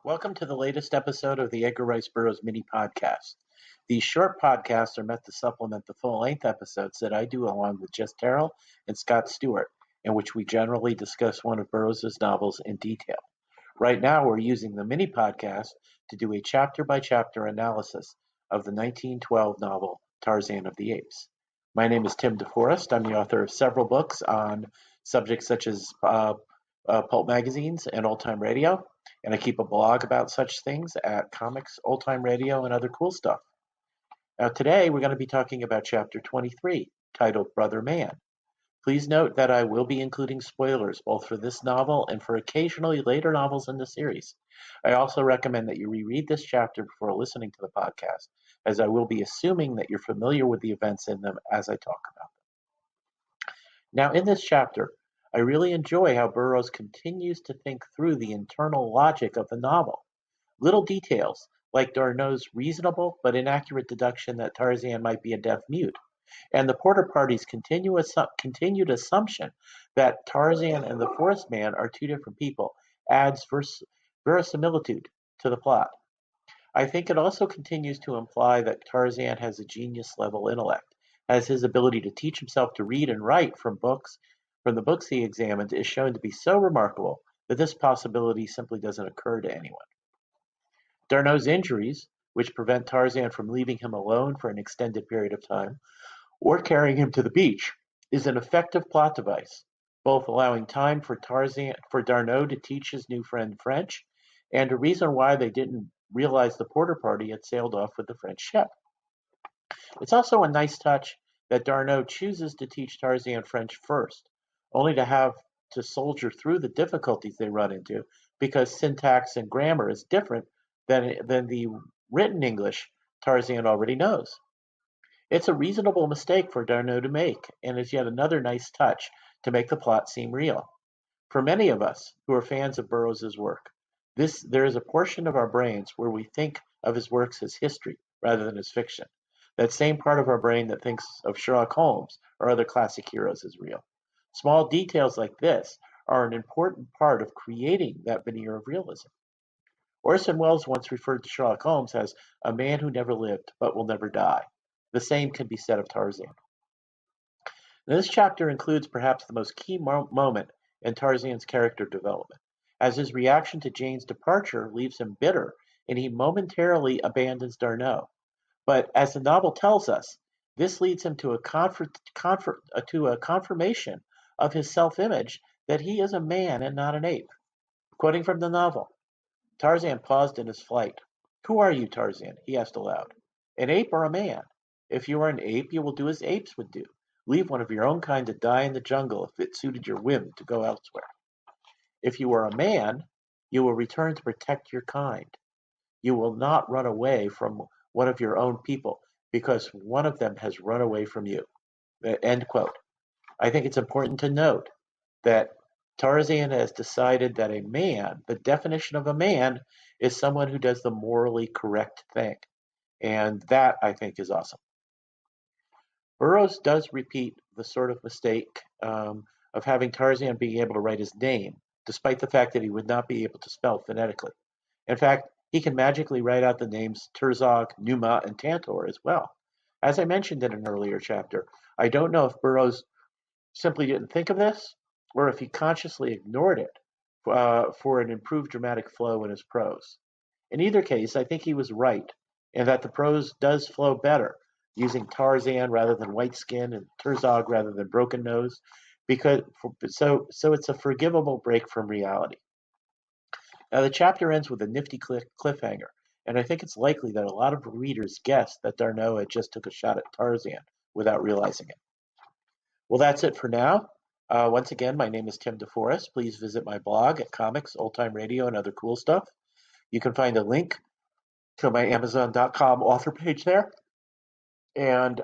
Welcome to the latest episode of the Edgar Rice Burroughs mini podcast. These short podcasts are meant to supplement the full-length episodes that I do along with Jess Terrell and Scott Stewart, in which we generally discuss one of Burroughs' novels in detail. Right now, we're using the mini podcast to do a chapter-by-chapter analysis of the 1912 novel Tarzan of the Apes. My name is Tim DeForest. I'm the author of several books on subjects such as pulp magazines and old-time radio, and I keep a blog about such things at Comics, Old Time Radio, and other cool stuff. Now, today we're going to be talking about Chapter 23, titled Brother Man. Please note that I will be including spoilers both for this novel and for occasionally later novels in the series. I also recommend that you reread this chapter before listening to the podcast, as I will be assuming that you're familiar with the events in them as I talk about them. Now, in this chapter, I really enjoy how Burroughs continues to think through the internal logic of the novel. Little details, like Darnau's reasonable but inaccurate deduction that Tarzan might be a deaf mute, and the Porter Party's continued assumption that Tarzan and the Forest Man are two different people, adds verisimilitude to the plot. I think it also continues to imply that Tarzan has a genius-level intellect, as his ability to teach himself to read and write from the books he examined is shown to be so remarkable that this possibility simply doesn't occur to anyone. Darnau's injuries, which prevent Tarzan from leaving him alone for an extended period of time, or carrying him to the beach, is an effective plot device, both allowing time for Darnau to teach his new friend French, and a reason why they didn't realize the Porter Party had sailed off with the French ship. It's also a nice touch that Darnau chooses to teach Tarzan French first, only to have to soldier through the difficulties they run into because syntax and grammar is different than the written English Tarzan already knows. It's a reasonable mistake for Darnau to make, and is yet another nice touch to make the plot seem real. For many of us who are fans of Burroughs' work, there is a portion of our brains where we think of his works as history rather than as fiction. That same part of our brain that thinks of Sherlock Holmes or other classic heroes as real. Small details like this are an important part of creating that veneer of realism. Orson Welles once referred to Sherlock Holmes as a man who never lived but will never die. The same can be said of Tarzan. Now, this chapter includes perhaps the most key moment in Tarzan's character development, as his reaction to Jane's departure leaves him bitter and he momentarily abandons Darnau. But as the novel tells us, this leads him to a confirmation of his self-image that he is a man and not an ape. Quoting from the novel, Tarzan paused in his flight. "Who are you, Tarzan?" he asked aloud. "An ape or a man? If you are an ape, you will do as apes would do. Leave one of your own kind to die in the jungle if it suited your whim to go elsewhere. If you are a man, you will return to protect your kind. You will not run away from one of your own people because one of them has run away from you." End quote. I think it's important to note that Tarzan has decided that a man, the definition of a man, is someone who does the morally correct thing. And that, I think, is awesome. Burroughs does repeat the sort of mistake of having Tarzan being able to write his name, despite the fact that he would not be able to spell phonetically. In fact, he can magically write out the names Terzog, Numa, and Tantor as well. As I mentioned in an earlier chapter, I don't know if Burroughs simply didn't think of this, or if he consciously ignored it for an improved dramatic flow in his prose. In either case, I think he was right, and that the prose does flow better, using Tarzan rather than white skin and Terzog rather than broken nose, so it's a forgivable break from reality. Now, the chapter ends with a nifty cliffhanger, and I think it's likely that a lot of readers guessed that Darnau had just took a shot at Tarzan without realizing it. Well, that's it for now. Once again, my name is Tim DeForest. Please visit my blog at Comics, Old Time Radio, and other cool stuff. You can find a link to my Amazon.com author page there. And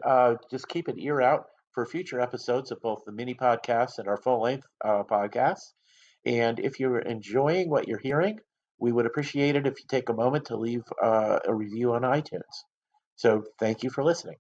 just keep an ear out for future episodes of both the mini podcasts and our full-length podcasts. And if you're enjoying what you're hearing, we would appreciate it if you take a moment to leave a review on iTunes. So thank you for listening.